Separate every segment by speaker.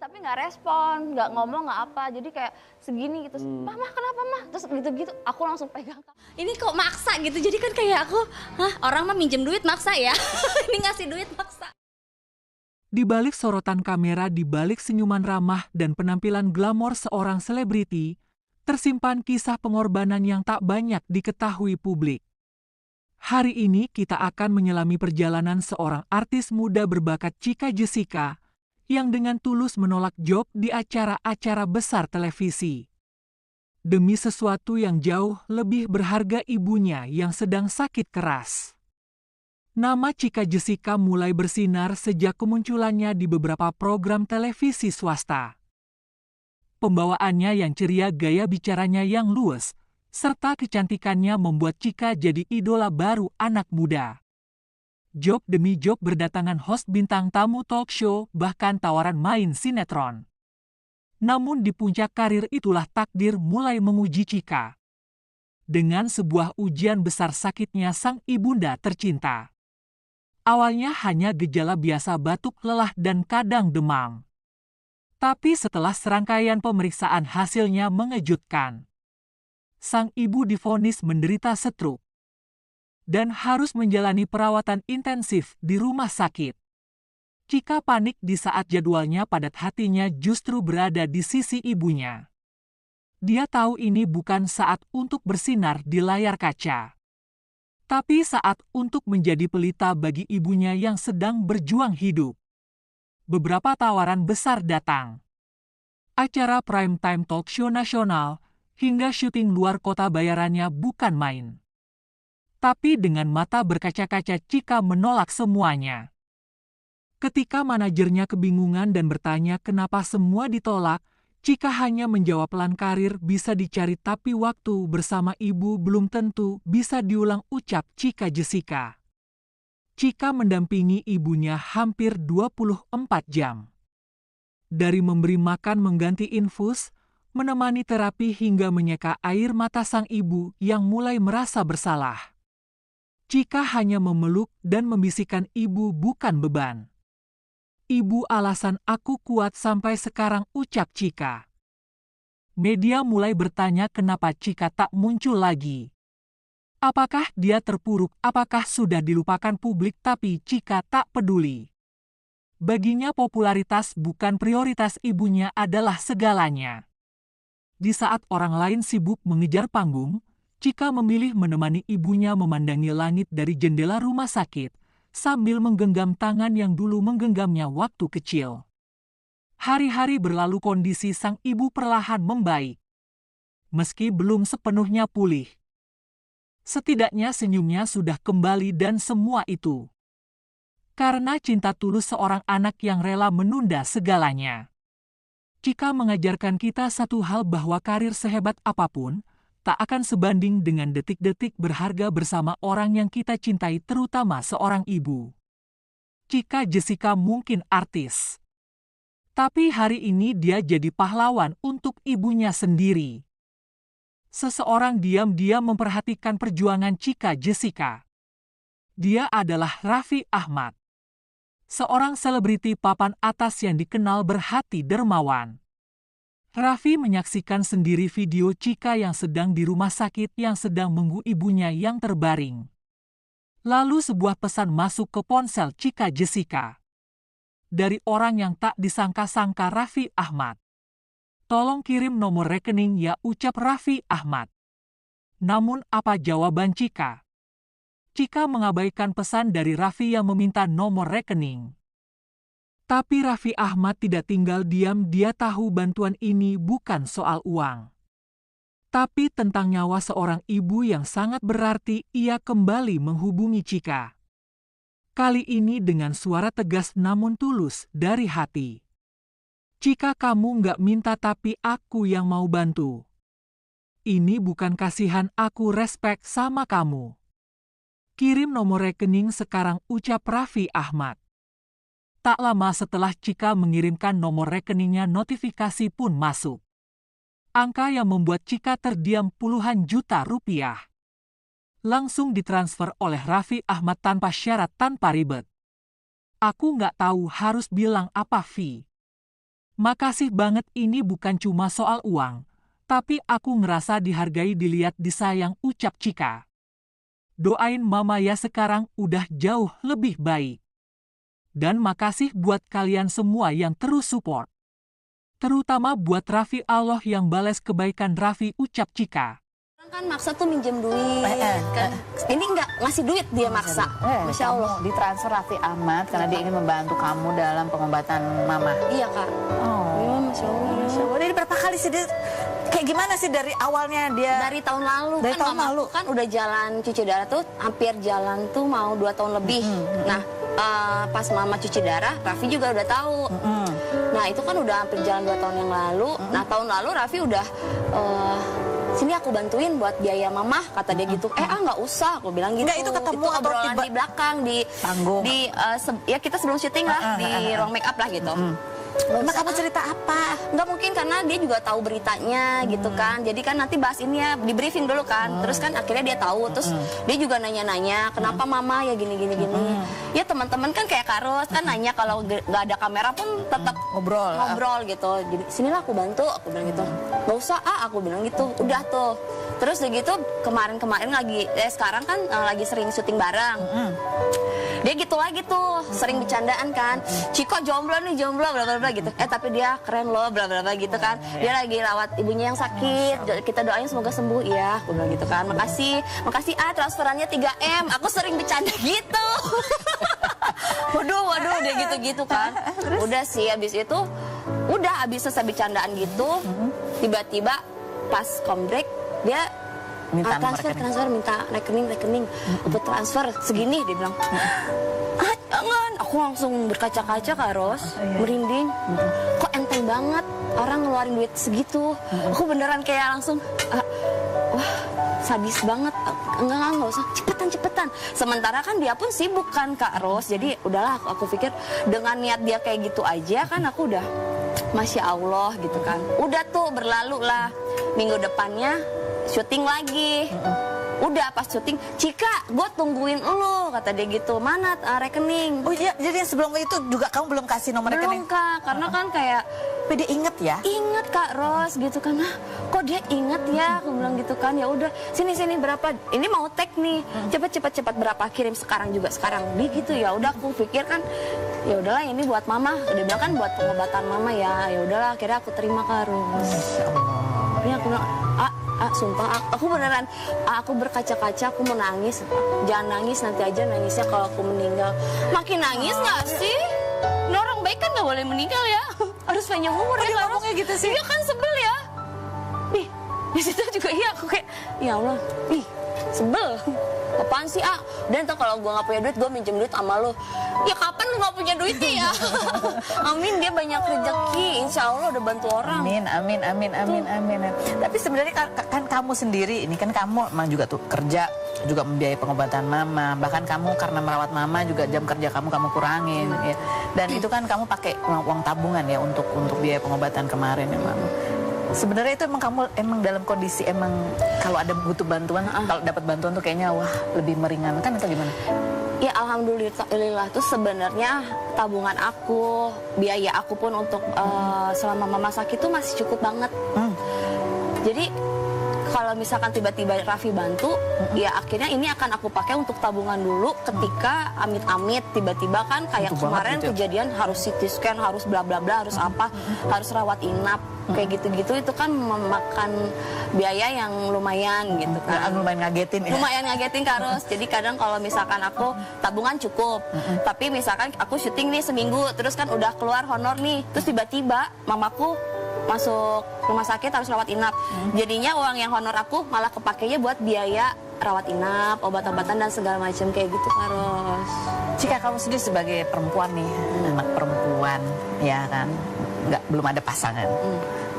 Speaker 1: tapi nggak respon, nggak ngomong, nggak apa. Jadi kayak segini gitu, "Mah, kenapa Mah?" Terus gitu-gitu, aku langsung pegang.
Speaker 2: Ini kok maksa gitu, jadi kan kayak aku, hah, orang mah minjem duit maksa ya? Ini ngasih duit maksa.
Speaker 3: Di balik sorotan kamera, di balik senyuman ramah dan penampilan glamor seorang selebriti, tersimpan kisah pengorbanan yang tak banyak diketahui publik. Hari ini kita akan menyelami perjalanan seorang artis muda berbakat Chika Jessica yang dengan tulus menolak job di acara-acara besar televisi. Demi sesuatu yang jauh lebih berharga, ibunya yang sedang sakit keras. Nama Chika Jessica mulai bersinar sejak kemunculannya di beberapa program televisi swasta. Pembawaannya yang ceria, gaya bicaranya yang luwes, serta kecantikannya membuat Chika jadi idola baru anak muda. Job demi job berdatangan host bintang tamu talk show, bahkan tawaran main sinetron. Namun di puncak karir itulah takdir mulai menguji Chika. Dengan sebuah ujian besar, sakitnya sang ibunda tercinta. Awalnya hanya gejala biasa, batuk, lelah, dan kadang demam. Tapi setelah serangkaian pemeriksaan, hasilnya mengejutkan. Sang ibu divonis menderita stroke dan harus menjalani perawatan intensif di rumah sakit. Chika panik di saat jadwalnya padat, hatinya justru berada di sisi ibunya. Dia tahu ini bukan saat untuk bersinar di layar kaca, tapi saat untuk menjadi pelita bagi ibunya yang sedang berjuang hidup. Beberapa tawaran besar datang. Acara prime time talk show nasional, hingga syuting luar kota, bayarannya bukan main. Tapi dengan mata berkaca-kaca, Chika menolak semuanya. Ketika manajernya kebingungan dan bertanya kenapa semua ditolak, Chika hanya menjawab, "Pelan karir bisa dicari, tapi waktu bersama ibu belum tentu bisa diulang," ucap Chika Jessica. Chika mendampingi ibunya hampir 24 jam. Dari memberi makan, mengganti infus, menemani terapi, hingga menyeka air mata sang ibu yang mulai merasa bersalah. Chika hanya memeluk dan membisikkan, "Ibu bukan beban. Ibu alasan aku kuat sampai sekarang," ucap Chika. Media mulai bertanya kenapa Chika tak muncul lagi. Apakah dia terpuruk? Apakah sudah dilupakan publik? Tapi Chika tak peduli. Baginya popularitas bukan prioritas, ibunya adalah segalanya. Di saat orang lain sibuk mengejar panggung, Chika memilih menemani ibunya memandangi langit dari jendela rumah sakit, sambil menggenggam tangan yang dulu menggenggamnya waktu kecil. Hari-hari berlalu, kondisi sang ibu perlahan membaik. Meski belum sepenuhnya pulih, setidaknya senyumnya sudah kembali, dan semua itu karena cinta tulus seorang anak yang rela menunda segalanya. Chika mengajarkan kita satu hal, bahwa karir sehebat apapun tak akan sebanding dengan detik-detik berharga bersama orang yang kita cintai, terutama seorang ibu. Chika Jessica mungkin artis, tapi hari ini dia jadi pahlawan untuk ibunya sendiri. Seseorang diam-diam memperhatikan perjuangan Chika Jessica. Dia adalah Raffi Ahmad, seorang selebriti papan atas yang dikenal berhati dermawan. Raffi menyaksikan sendiri video Chika yang sedang di rumah sakit, yang sedang menunggu ibunya yang terbaring. Lalu sebuah pesan masuk ke ponsel Chika Jessica. Dari orang yang tak disangka-sangka, Raffi Ahmad. "Tolong kirim nomor rekening ya," ucap Raffi Ahmad. Namun apa jawaban Chika? Chika mengabaikan pesan dari Raffi yang meminta nomor rekening. Tapi Raffi Ahmad tidak tinggal diam, dia tahu bantuan ini bukan soal uang, tapi tentang nyawa seorang ibu yang sangat berarti. Ia kembali menghubungi Chika. Kali ini dengan suara tegas namun tulus dari hati. "Chika, kamu nggak minta, tapi aku yang mau bantu. Ini bukan kasihan, aku respect sama kamu. Kirim nomor rekening sekarang," ucap Raffi Ahmad. Tak lama setelah Chika mengirimkan nomor rekeningnya, notifikasi pun masuk. Angka yang membuat Chika terdiam, puluhan juta rupiah. Langsung ditransfer oleh Raffi Ahmad tanpa syarat, tanpa ribet. "Aku nggak tahu harus bilang apa, Vi. Makasih banget, ini bukan cuma soal uang. Tapi aku ngerasa dihargai, dilihat, disayang, ucap Cika. Doain mama ya, sekarang udah jauh lebih baik. Dan makasih buat kalian semua yang terus support. Terutama buat Raffi, Allah yang balas kebaikan Raffi, ucap Cika.
Speaker 2: Kan maksa tuh minjem duit kan. Ini nggak ngasih duit, dia maksa. Masya Allah.
Speaker 4: Kamu ditransfer Raffi Ahmad karena dia ingin membantu kamu dalam pengobatan mama.
Speaker 2: Iya Kak.
Speaker 4: Oh,
Speaker 2: Masya Allah.
Speaker 4: Masya Allah. Jadi berapa kali sih dia, kayak gimana sih dari awalnya dia?
Speaker 2: Dari tahun lalu.
Speaker 4: Dari
Speaker 2: kan
Speaker 4: tahun
Speaker 2: mamaku
Speaker 4: lalu?
Speaker 2: kan udah jalan cuci darah tuh hampir jalan tuh mau 2 tahun lebih. Nah pas mama cuci darah, Raffi juga udah tahu. Nah itu kan udah hampir jalan 2 tahun yang lalu. Nah tahun lalu Raffi udah sini aku bantuin buat biaya mama, kata dia gitu. Nggak usah, aku bilang gitu.
Speaker 4: Nggak, itu ketemu atau
Speaker 2: obrolan
Speaker 4: tiba-
Speaker 2: di belakang di
Speaker 4: Panggung.
Speaker 2: ya kita sebelum syuting lah di ruang make up lah gitu.
Speaker 4: Emang kamu cerita apa?
Speaker 2: Nggak mungkin karena dia juga tahu beritanya gitu kan. Jadi kan nanti bahas ini ya, di briefing dulu kan. Terus kan akhirnya dia tahu. Terus dia juga nanya-nanya, kenapa mama ya gini. Ya teman-teman kan kayak Karos kan nanya, kalau nggak ada kamera pun tetap ngobrol gitu. Jadi sinilah aku bantu, aku bilang gitu. Nggak usah, aku bilang gitu. Udah tuh. Terus udah gitu kemarin lagi, sekarang kan lagi sering syuting bareng. Dia gitu lagi tuh, sering bercandaan kan. Ciko jomblo nih, jomblo bla bla bla gitu. Tapi dia keren loh bla bla bla gitu kan. Dia lagi rawat ibunya yang sakit. Kita doain semoga sembuh ya, aku bilang gitu kan. Makasih transferannya 3M. Aku sering bercanda gitu. Waduh dia gitu-gitu kan. Udah sih habis itu, habis selesai bercandaan gitu, tiba-tiba pas kombrek dia transfer minta rekening untuk transfer segini, dia bilang. Jangan, aku langsung berkaca-kaca Kak Ros, merinding. Kok enteng banget orang ngeluarin duit segitu. Aku beneran kayak langsung wah, sadis banget. Enggak usah, cepetan. Sementara kan dia pun sibuk kan Kak Ros. Jadi udahlah, aku pikir dengan niat dia kayak gitu aja kan aku udah Masya Allah gitu kan. Udah tuh berlalu lah. Minggu depannya syuting lagi. Udah pas syuting, Cika, gue tungguin lo, kata dia gitu. Mana rekening?
Speaker 4: Oh iya, jadi sebelum itu juga kamu belum kasih nomor rekening?
Speaker 2: Belum Kak, karena kan kayak
Speaker 4: Tapi dia inget ya?
Speaker 2: inget Kak Ros gitu kan. Kok dia inget ya? Aku bilang gitu kan. Ya udah, sini berapa? Ini mau tag nih. Cepet berapa? Kirim sekarang juga sekarang. Dia gitu ya. Udah aku pikir kan, ya udahlah ini buat mama. Dia bilang kan buat pengobatan mama ya. Ya udahlah, akhirnya aku terima Kak Ros. Ini aku bilang, sumpah, aku beneran, aku berkaca-kaca, aku mau nangis. Jangan nangis, nanti aja nangisnya kalau aku meninggal. Makin nangis nggak sih? Ini orang baik kan nggak boleh meninggal ya. Harus panjang umur ya.
Speaker 4: Ngomongnya gitu sih.
Speaker 2: Iya kan, sebel ya. Ih, di situ juga iya aku kayak, ya Allah, sebel. Apaan sih, Dan tuh kalau gue nggak punya duit, gue minjem duit sama lo. Ya kapan lu nggak punya duitnya ya? Amin, dia banyak rezeki. Insya Allah udah bantu orang.
Speaker 4: Amin. Tapi sebenarnya kan kamu sendiri, ini kan kamu emang juga tuh kerja, juga membiayai pengobatan mama. Bahkan kamu karena merawat mama juga jam kerja kamu kurangin. Ya. Dan itu kan kamu pakai uang tabungan ya untuk biaya pengobatan kemarin ya mama. Sebenarnya itu kamu dalam kondisi kalau ada butuh bantuan, kalau dapat bantuan tuh kayaknya wah lebih meringankan atau gimana?
Speaker 2: Ya alhamdulillah tuh sebenarnya tabungan aku, biaya aku pun untuk selama mama sakit tuh masih cukup banget. Jadi kalau misalkan tiba-tiba Raffi bantu, ya akhirnya ini akan aku pakai untuk tabungan dulu ketika amit-amit tiba-tiba kan kayak
Speaker 4: Butuh
Speaker 2: kemarin
Speaker 4: banget gitu ya?
Speaker 2: Kejadian harus CT scan, harus bla bla bla, harus apa, harus rawat inap, kayak gitu-gitu itu kan memakan biaya yang lumayan gitu kan.
Speaker 4: Lumayan ngagetin ya?
Speaker 2: Lumayan ngagetin Kak Ros. Jadi kadang kalau misalkan aku tabungan cukup, tapi misalkan aku syuting nih seminggu, terus kan udah keluar honor nih, terus tiba-tiba mamaku masuk rumah sakit harus rawat inap. Jadinya uang yang honor aku malah kepakainya buat biaya rawat inap, obat-obatan dan segala macam kayak gitu Kak Ros.
Speaker 4: Jika kamu sendiri sebagai perempuan nih, anak perempuan, ya kan, belum ada pasangan,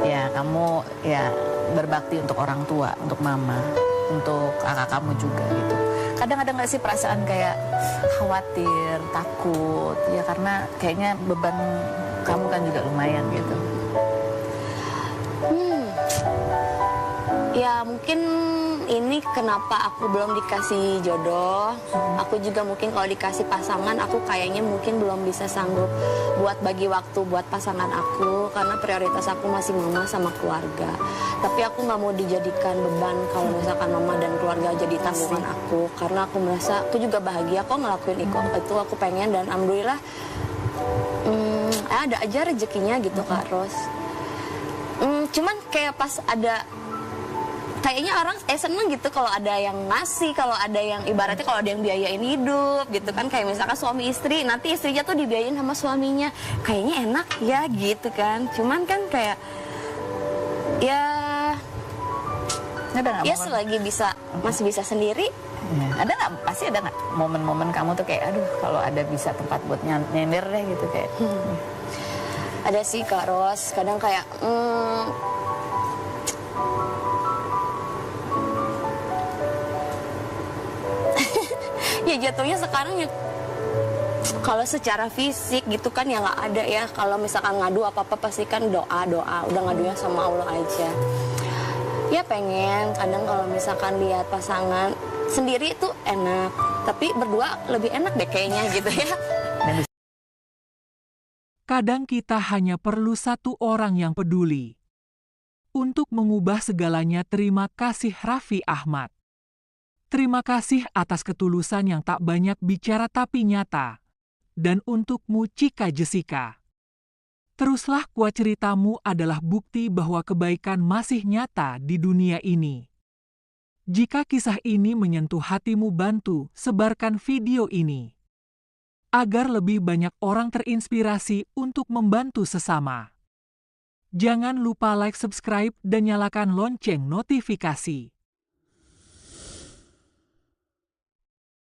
Speaker 4: ya kamu ya berbakti untuk orang tua, untuk mama, untuk kakak kamu juga gitu. Kadang ada nggak sih perasaan kayak khawatir, takut, ya karena kayaknya beban kamu kan juga lumayan gitu.
Speaker 2: Ya mungkin ini kenapa aku belum dikasih jodoh. Aku juga mungkin kalau dikasih pasangan, aku kayaknya mungkin belum bisa sanggup buat bagi waktu buat pasangan aku. Karena prioritas aku masih mama sama keluarga. Tapi aku nggak mau dijadikan beban kalau misalkan mama dan keluarga jadi tanggungan aku. Karena aku merasa aku juga bahagia kok ngelakuin itu aku pengen. Dan alhamdulillah ada aja rezekinya gitu Kak Ros. Cuman kayak pas ada kayaknya orang seneng gitu kalau ada yang ngasih, kalau ada yang ibaratnya kalau ada yang biayain hidup gitu kan, kayak misalkan suami istri, nanti istrinya tuh dibiayain sama suaminya, kayaknya enak ya gitu kan. Cuman kan kayak ya selagi bisa masih bisa sendiri.
Speaker 4: Ada nggak, pasti ada nggak momen-momen kamu tuh kayak aduh kalau ada bisa tempat buat nyender deh gitu kayak.
Speaker 2: Ada sih Kak Ros, kadang kayak ya jatuhnya sekarang ya kalau secara fisik gitu kan ya nggak ada ya. Kalau misalkan ngadu apa-apa pasti kan doa, udah ngadunya sama Allah aja. Ya pengen kadang kalau misalkan lihat pasangan sendiri itu enak, tapi berdua lebih enak deh kayaknya gitu ya.
Speaker 3: Kadang kita hanya perlu satu orang yang peduli. Untuk mengubah segalanya, terima kasih Raffi Ahmad. Terima kasih atas ketulusan yang tak banyak bicara tapi nyata. Dan untukmu Cika Jessica. Teruslah kuat, ceritamu adalah bukti bahwa kebaikan masih nyata di dunia ini. Jika kisah ini menyentuh hatimu, bantu sebarkan video ini. Agar lebih banyak orang terinspirasi untuk membantu sesama. Jangan lupa like, subscribe, dan nyalakan lonceng notifikasi.